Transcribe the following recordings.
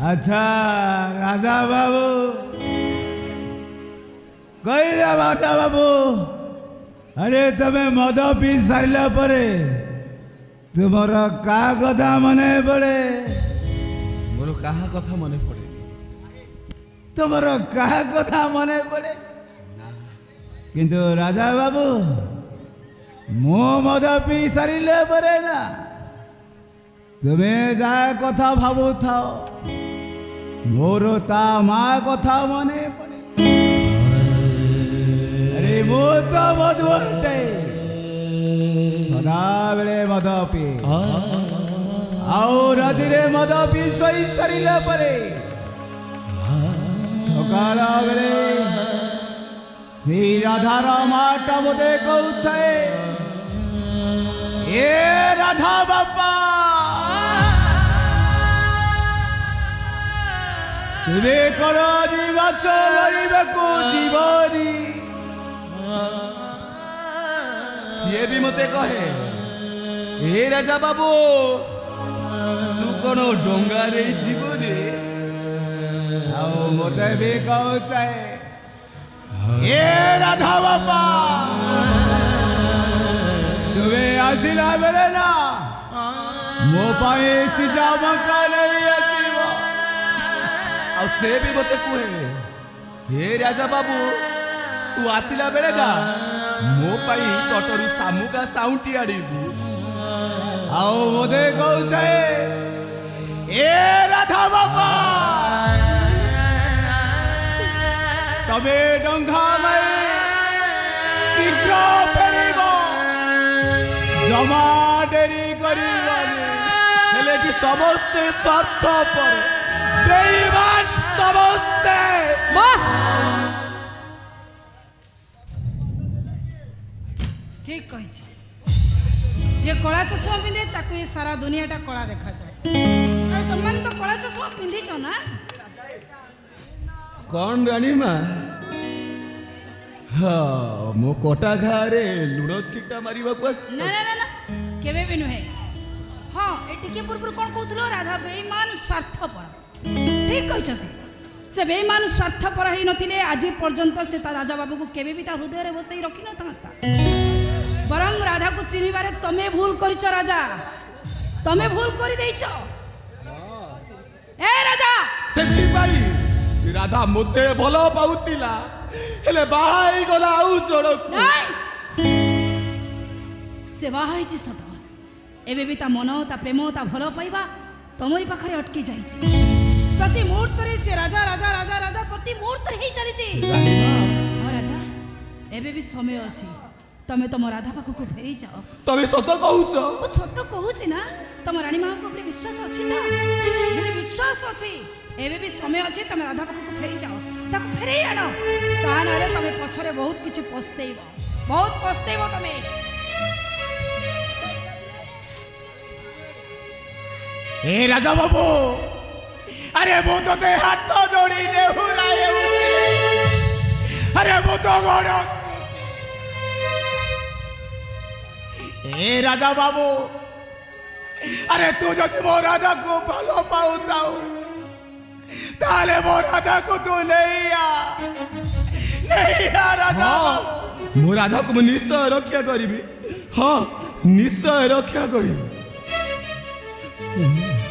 अच्छा राजा बाबू कहला राजा बाबू अरे तमें मद पी सारा पर तुमर का कथा मन पड़े मोर कहा कथा मन पड़े तुमर का कथा मन पड़े किंतु राजा बाबू मो मद पी सारे पर ना तुम्हें जा कथा भावु था मोर ता माँ कथा मन पड़े अरे मो तो मधुटे सदा बेले मद पी राति मद पी शई सारा पर सकाल बेले श्री राधार माटा मते कहूए ए राधा बापा तुमे कौन आदि माछ मारिबाकू जीवनी सी भी मते कहे ए राजा बाबू तू कौन डोंगारे जीवनी मते भी कहता है ए राधा बापा तुम्हें आसिला बेले ना मो पाए सिजा मका नहीं आसीबो आ से भी मते कहे हे राजा बाबू तू आसिला बेले ना मो पाई तटरू सामुका साउंटी आड़ीबू आओ मते कहता है ए राधा बापा तबे डंगा में शीघ्र फेरिब जमा डेरी करी समस्ते स्वार्थ पर बेईमान समस्ते ठीक कही जे कला चश्मा पिंधे ताको ये सारा दुनियाटा कला देखा जाए तुम तो कला चश्मा पिंधिच ना कौन रानी माँ हाँ मो कोटा घारे लुण छिटा मारिबा को ना ना ना ना केबे भी नुहे हाँ ए टिके पूर्व कौन कहथलो राधा बेईमान स्वार्थपर ठीक कहिछ से बेईमान स्वार्थपर ही नथिले आज पर्यंत से ता राजा बाबू को केबे भी ता हृदय रे बसई रखि न ताता बरं राधा को चिनिबारे तमे भूल करिछ राजा तमे भूल करि देइछ ए राजा सेठी भाई राधा मोते भलो पाउतिला हेले बाहाई गला आउ जोड़क नहीं से बाहाई छी सत एबे भी ता मन ता प्रेम ता भलो पाइबा तमरी पाखरे अटकी जाईछि प्रति मुहूर्त रे से राजा राजा राजा राजा प्रति मुहूर्त रे ही चली छी ओ राजा एबे भी समय अछि तमे तम राधा पाखु को फेरी जाओ तमे सत कहूछ ओ सत कहूछि ना तम रानी मां को ऊपर विश्वास अछि ता जदि विश्वास अछि एबे भी समय अछि तमे राधा पाखु को फेरी जाओ ताको फेरी आनो ता नारे तमे पछरे बहुत किछि पछतेइबो तमे ए राजा बाबू अरे वो तो ते हाथ जोड़ी ने हुराए अरे वो तो गोड़ ए राजा बाबू अरे तू जो मो राधा को भलो पाउताऊ ताले मो राधा को तू नहीं आ राजा बाबू मो राधा को निश्चय रक्षा करिबी हाँ निश्चय रक्षा करिबी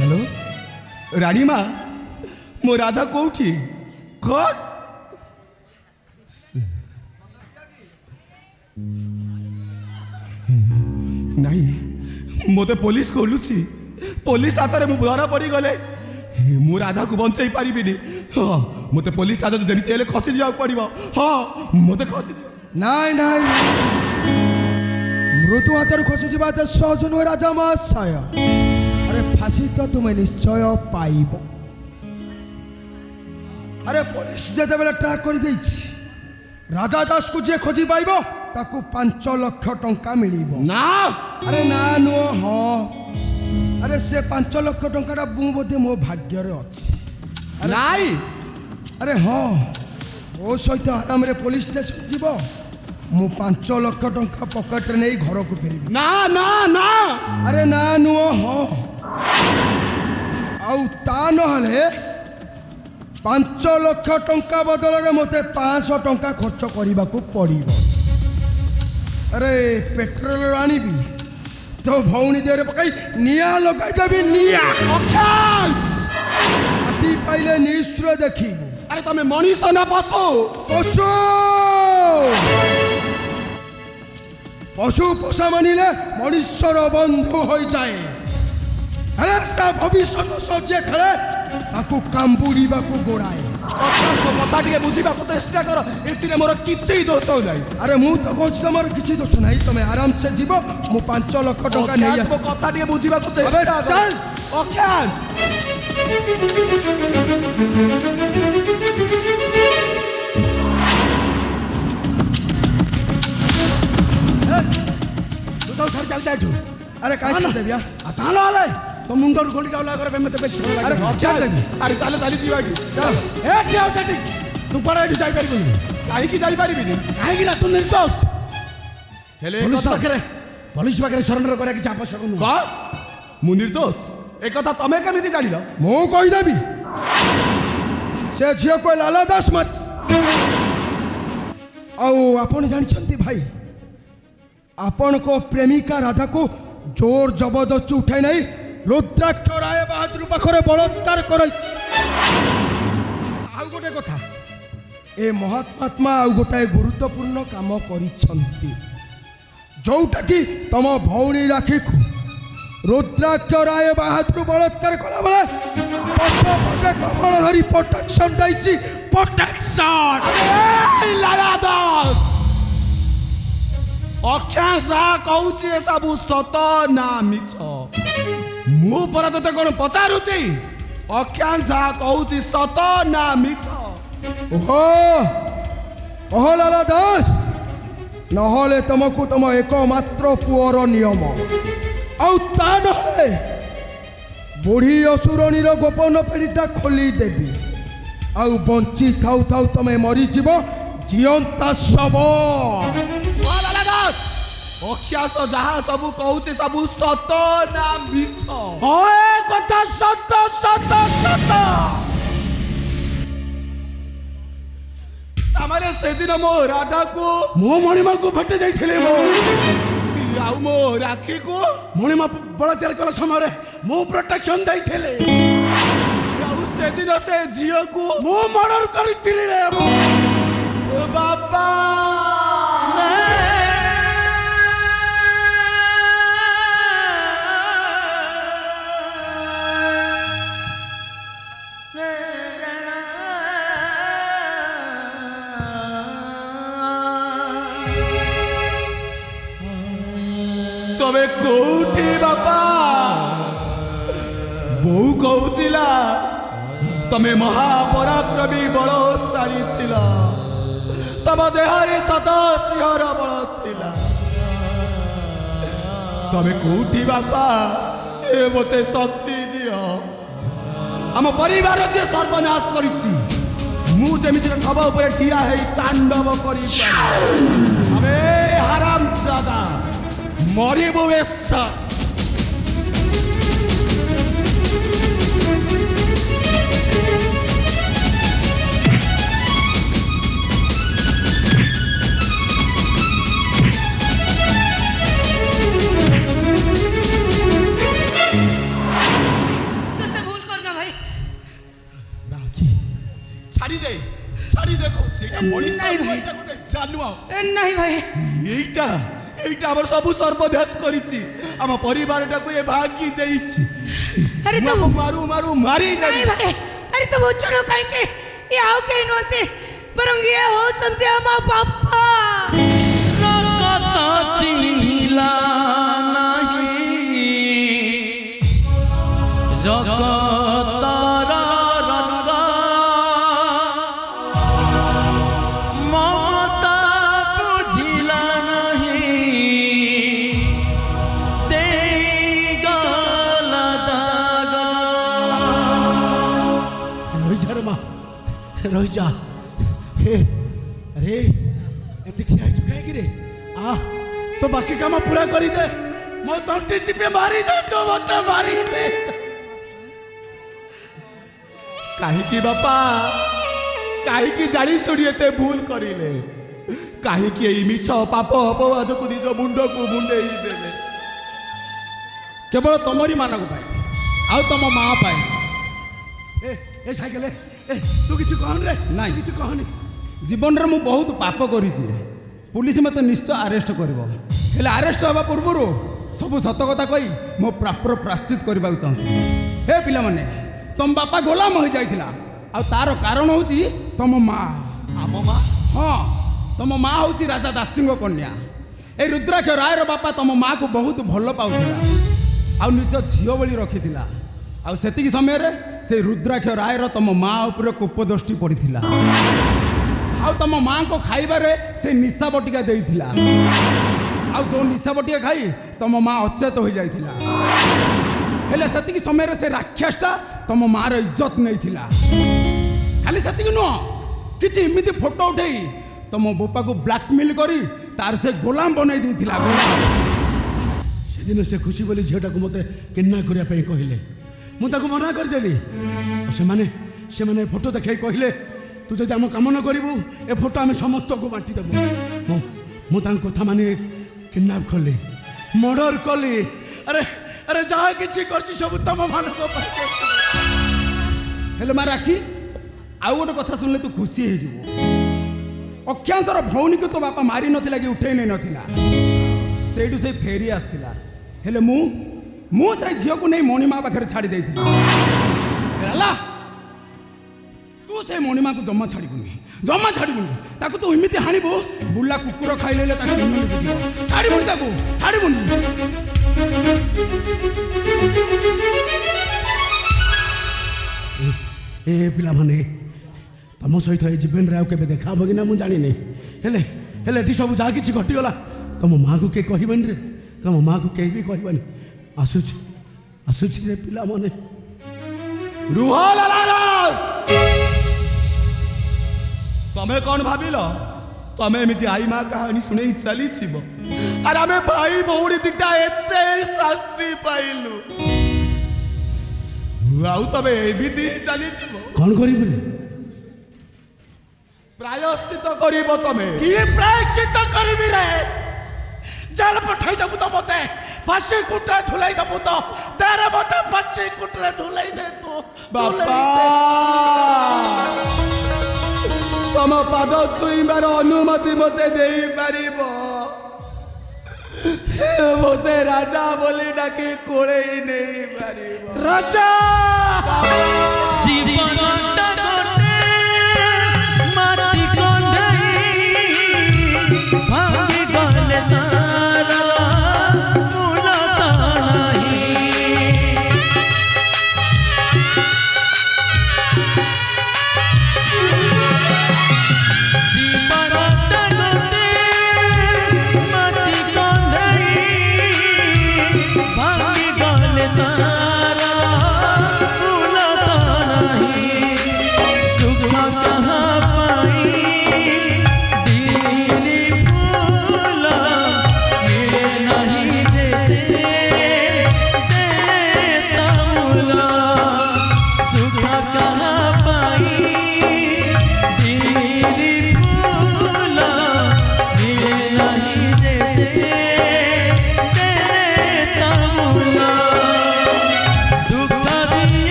हेलो रानी माँ मो राधा कोठी कौन नहीं मते पुलिस खोलुची पुलिस हाथ में धरा पड़ी गले मु राधा को बंचाई पारिबिनी हाँ मते पुलिस हाथ जमीते हेले खसी जा पड़िबो हाँ मते खसी नाई नाई मृत्यु हाथ खसी जा सहज नुहे राजा महाशय अरे फांसी तो तुम्हें निश्चय पाइब अरे पुलिस जिते बेले ट्रैक कर राजा दास को जे खोजी पाइब ताकू 5 लाख टंका मिलिबो ना अरे ना नो हाँ अरे से 5 लाख टंका बोधे मो भाग्य अच्छी नाई अरे हाँ मो सहित आराम रे पुलिस स्टेशन जीव मु 5 लाख टंका पकेट रे नहीं घर को फेरी ना ना ना अरे ना नुह हाँ आउ ता नहले ପାଞ୍ଚ ଲକ୍ଷ ଟଙ୍କା ବଦଳରେ ମୋତେ 500 ଟଙ୍କା ଖର୍ଚ୍ଚ କରିବାକୁ ପଡ଼ିବ। ଆରେ ପେଟ୍ରୋଲ ଆଣିବି ତୋ ଭଉଣୀ ଦେହରେ ପକାଇ ନିଆଁ ଲଗାଇଦେବି। ନିଆଁ ହାତୀ ପାଇଲେ ନିଶ୍ଚୟ ଦେଖିବୁ। ଆରେ ତମେ ମଣିଷ ନା ପଶୁ? ପଶୁ ପଶୁ ପୋଷା ମାନିଲେ ମଣିଷର ବନ୍ଧୁ ହୋଇଯାଏ। ହେଲେ ତା ଭବିଷ୍ୟତ ସହ ଯିଏ ଖେଳେ ତାକୁ କାମ୍ବୁଡ଼ିବାକୁ ଗୋଡ଼ାଏ। କଥା ଟିକେ ବୁଝିବାକୁ ଚେଷ୍ଟା କର, ଏଥିରେ ମୋର କିଛି ଦୋଷ ନାହିଁ। ଆରେ ମୁଁ ତ କହୁଛି ତମର କିଛି ଦୋଷ ନାହିଁ, ତମେ ଆରାମସେ ଯିବ, ମୁଁ 5 ଲକ୍ଷ ଟଙ୍କା ନେଇ ଅଖ୍ୟାସ, ଆସିବି। କଥା ଟିକେ ବୁଝିବାକୁ ଆବେ ଚେଷ୍ଟା କର। ଚାଲ। ଅଖ୍ୟାସ, ତୁ ତ ଛାଡ଼ି ଚାଲି ଯାଇଛୁ। ଆରେ କାହିଁ ଛାଡ଼ିଦେବି? ତାହେଲେ ହେଲେ তো মুন্ডর গন্ডিটা ওলা করে মতে বেশি সময় লাগে। আরে চাল দেবি। আরে চালে চালি ଯିବା ଏଠି। ଚାଲ। ଏ କିଏ ଆଉ ସେଠି? ତୁ କୁଆଡ଼େ ଏଠି ଯାଇପାରିବୁନି? କାହିଁକି ଯାଇପାରିବିନି? କାହିଁକି ନା ତୁ ନିର୍ଦ୍ଦୋଷ। ହେଲେ ପୋଲିସ ପାଖରେ ସରେଣ୍ଡର କରିବା କିଛି ଆବଶ୍ୟକ ନୁହଁ। କଣ? ମୁଁ ନିର୍ଦ୍ଦୋଷ? ଏ କଥା ତମେ କେମିତି ଜାଣିଲ? ମୁଁ କହିଦେବି। ସେ ଝିଅକୁ ଲାଲା ଦାସ ମାରିଛି। ଆଉ ଆପଣ ଜାଣିଛନ୍ତି ଭାଇ, ଆପଣଙ୍କ ପ୍ରେମିକା ରାଧାକୁ ଜୋର ଜବରଦସ୍ତି ଉଠାଇ ନେଇ ରୁଦ୍ରାକ୍ଷ ରାୟ ବାହାଦୁର ପାଖରେ ବଳାତ୍କାର କରାଇଛି। ଆଉ ଗୋଟେ କଥା, ଏ ମହାତ୍ମା ଆଉ ଗୋଟାଏ ଗୁରୁତ୍ୱପୂର୍ଣ୍ଣ କାମ କରିଛନ୍ତି, ଯୋଉଟାକି ତମ ଭଉଣୀ ରାକ୍ଷୀକୁ ରୁଦ୍ରାକ୍ଷ ରାୟ ବାହାଦୁର ବଳାତ୍କାର କଲାବେଳେ ପଛପଟେ କମଳ ଧରି ପ୍ରୋଟେକ୍ସନ ଦେଇଛି। ପ୍ରୋଟେକ୍ସନ। ଲାଲା ଦାସ, ଅଖ୍ୟାସ କହୁଛି ଏସବୁ ସତ ନା ମିଛ? ମୁଁ ପରା ତତେ କଣ ପଚାରୁଛି? ଅଖ୍ୟାସ କହୁଛି ସତ ନା ମିଛ? ଓହୋ ଓହୋ ଲାଲା ଦାସ, ନହେଲେ ତମକୁ ତମ ଏକମାତ୍ର ପୁଅର ନିୟମ, ଆଉ ତା ନହେଲେ ବୁଢ଼ୀ ଅସୁରଣୀର ଗୋପନ ପେଡ଼ିଟା ଖୋଲି ଦେବି, ଆଉ ବଞ୍ଚି ଥାଉ ଥାଉ ତମେ ମରିଯିବ ଜିଅନ୍ତା ଶବ। ଲାଲା ଦାସ, ଅଖ୍ୟାସ ଯାହା ସବୁ କହୁଛି ସବୁ ସତ ନା ମିଛ? କଥା ସତ ସତ ସତ। ତାମାନେ ସେଦିନ ମୋ ରାଧାକୁ, ମୋ ମଣିମାକୁ ଭେଟି ଦେଇଥିଲି, ଆଉ ମୋ ରାକ୍ଷୀକୁ ମଣିମା ବଳାତ୍କାର କଲା ସମୟରେ ମୁଁ ପ୍ରୋଟେକ୍ସନ ଦେଇଥିଲି, ଆଉ ସେଦିନ ସେ ଝିଅକୁ ମୁଁ ମର୍ଡର କରିଥିଲି ରେ। ଓ ବାବା, ତମେ କୋଉଠି ବାପା? ବୋଉ କହୁଥିଲା ତମେ ମହାପରାକ୍ରମୀ ବଳଶାଳୀ ଥିଲ, ତମ ଦେହରେ ସତ ସିଂହର ବଳ ଥିଲା। ତମେ କୋଉଠି ବାପା? ଏ ମୋତେ ଶକ୍ତି ଦିଅ। ଆମ ପରିବାର ଯେ ସର୍ବନାଶ କରିଛି, ମୁଁ ଯେମିତି ଶବ ଉପରେ ଠିଆ ହେଇ ତାଣ୍ଡବ କରିପାରେ। ଆବେ ହାରାମ ଜାଦା, ମରିବୁ ବେଶ। ଛାଡ଼ି ଦେ କହୁଛି। ମଣିଷ ଏଇଟା ଗୋଟେ ଜାନୁଆ नहीं भाई, এইটা এইটা আমার সবু সর্বনাশ করেছি, আমার পরিবারটাকে এ ভাগি দেইছি। अरे ମୁଁ तो ଆକୁ ମାରୁ ମାରୁ ମାରି नहीं ଦେବି। भाई, अरे तो बुझुण कहीं ये आउ कहीं नते, बरं ये होचंती हम बापा। रगत चिन्हिला नाही, जगतर रंग ममता बुझिला नाही, देगला दाग। ରହିଯା ରେ ମା, ରହିଯା। ହେ ଆରେ ଏମିତି ଠିଆ ହେଇଛୁ କାହିଁକି ରେ? ଆ ତ ବାକି କାମ ପୁରା କରିଦେ, ମୋ ତଣ୍ଟି ଚିପି ମାରିଦେ, ତୁ ମତେ ମାରିଦେ। କାହିଁକି ବାପା କାହିଁକି ଜାଣି ଶୁଣି ଏତେ ଭୁଲ କରିଲେ କାହିଁକି ଏଇ ମିଛ ପାପ ଅପବାଦକୁ ନିଜ ମୁଣ୍ଡକୁ ମୁଣ୍ଡେଇ ଦେଲେ କେବଳ ତମରି ମାନଙ୍କ ପାଇଁ ଆଉ ତମ ମା ପାଇଁ। ଏ ସାଇକେଲ ତୁ କିଛି କହନି ରେ ନାଇଁ କିଛି କହନି। ଜୀବନରେ ମୁଁ ବହୁତ ପାପ କରିଛି ପୁଲିସ ମୋତେ ନିଶ୍ଚୟ ଆରେଷ୍ଟ କରିବ ହେଲେ ଆରେଷ୍ଟ ହେବା ପୂର୍ବରୁ ସବୁ ସତ କଥା କହି ମୋ ପ୍ରାପ୍ର ପ୍ରାଶ୍ଚିତ କରିବାକୁ ଚାହୁଁଛି। ହେ ପିଲାମାନେ ତମ ବାପା ଗୋଲାମ ହୋଇଯାଇଥିଲା ଆଉ ତାର କାରଣ ହେଉଛି ତମ ମା। ଆମ ମା ହଁ ତମ ମା ହେଉଛି ରାଜା ଦାସୀଙ୍କ କନ୍ୟା। ଏ ରୁଦ୍ରାକ୍ଷ ରାୟର ବାପା ତମ ମାକୁ ବହୁତ ଭଲ ପାଉଥିଲା ଆଉ ନିଜ ଝିଅ ଭଳି ରଖିଥିଲା ଆଉ ସେତିକି ସମୟରେ ସେ ରୁଦ୍ରାକ୍ଷ ରାୟର ତମ ମା ଉପରେ କୋପ ଦୃଷ୍ଟି ପଡ଼ିଥିଲା ଆଉ ତମ ମାଙ୍କ ଖାଇବାରେ ସେ ନିଶା ବଟିକା ଦେଇଥିଲା ଆଉ ଯେଉଁ ନିଶା ବଟିକା ଖାଇ ତମ ମା ଅଚେତ ହୋଇଯାଇଥିଲା। ହେଲେ ସେତିକି ସମୟରେ ସେ ରାକ୍ଷସଟା ତମ ମାର ଇଜ୍ଜତ ନେଇଥିଲା। ଖାଲି ସେତିକି ନୁହଁ କିଛି ଏମିତି ଫଟୋ ଉଠେଇ ତମ ବୋପାକୁ ବ୍ଲାକମେଲ୍ କରି ତାର ସେ ଗୋଲାମ ବନେଇ ଦେଇଥିଲା। ସେଦିନ ସେ ଖୁସି ବୋଲି ଝିଅଟାକୁ ମୋତେ କିଡନାପ୍ କରିବା ପାଇଁ କହିଲେ ମୁଁ ତାକୁ ମନା କରିଦେଲି। ସେମାନେ ସେମାନେ ଫଟୋ ଦେଖାଇ କହିଲେ ତୁ ଯଦି ଆମ କାମ ନ କରିବୁ ଏ ଫଟୋ ଆମେ ସମସ୍ତଙ୍କୁ ବାଣ୍ଟିଦେବୁ। ମୁଁ ତାଙ୍କ କଥା ମାନି କିଡନାପ୍ କଲି ମର୍ଡର କଲି। ଆରେ ଆରେ ଯାହା କିଛି କରିଛି ସବୁ ତମ ମାନଙ୍କ ପାଇଁ। ହେଲେ ମା ରାକ୍ଷୀ ଆଉ ଗୋଟେ କଥା ଶୁଣିଲେ ତୁ ଖୁସି ହେଇଯିବୁ। ଅକ୍ଷାଂଶର ଭଉଣୀକୁ ତୋ ବାପା ମାରି ନଥିଲା କି ଉଠେଇ ନେଇ ନଥିଲା ସେଇଠୁ ସେ ଫେରି ଆସିଥିଲା। ହେଲେ ମୁଁ ସେଇ ଝିଅକୁ ନେଇ ମଣିମା ପାଖରେ ଛାଡ଼ି ଦେଇଥିଲି। ହେଲା ତୁ ସେ ମଣିମାକୁ ଜମା ଛାଡ଼ିବୁନି ତାକୁ ତୁ ଏମିତି ହାଣିବୁ ବୁଲା କୁକୁର ଖାଇଲେ ତାକୁ ଛାଡ଼ିବୁନି ତାକୁ ଛାଡ଼ିବୁନି। ଏ ପିଲାମାନେ ତମ ସହିତ ଏ ଜୀବନରେ ଆଉ କେବେ ଦେଖା ହବ କି ନା ମୁଁ ଜାଣିନି। ହେଲେ ଏଠି ସବୁ ଯାହା କିଛି ଘଟିଗଲା ତମ ମାଆକୁ କେହି କହିବନି ରେ ତମ ମାଆକୁ କେହି ବି କହିବନି। ଆସୁଛି ରେ ପିଲାମାନେ। ରୁହ ଲାଲା ଦାସ ତମେ କ'ଣ ଭାବିଲ ତମେ ଏମିତି ଆଇ ମା କାହାଣୀ ଶୁଣେଇ ଚାଲିଯିବ ଆରେ ଆମେ ଭାଇ ଭଉଣୀ ଦିଟା ଏତେ ଶାସ୍ତି ପାଇଲୁ ଆଉ ତମେ ଏମିତି ଚାଲିଯିବ। କ'ଣ କରିବୁ ରେ? ପ୍ରାୟଶ୍ଚିତ କରିବ ତମେ। କି ପ୍ରାୟଶ୍ଚିତ କରିବି ରେ? ଜେଲ ପଠାଇ ଦେବୁ ତ ମତେ फांसी कुटरे झुलाई दबू तो तेरे मते फांसी कुटरे झुलाई दे तू बापा तम पाद छुईबार अनुमति मते देई पारिबो मते राजा बोली डाकी कोळेई नहीं पारिबो राजा जीवन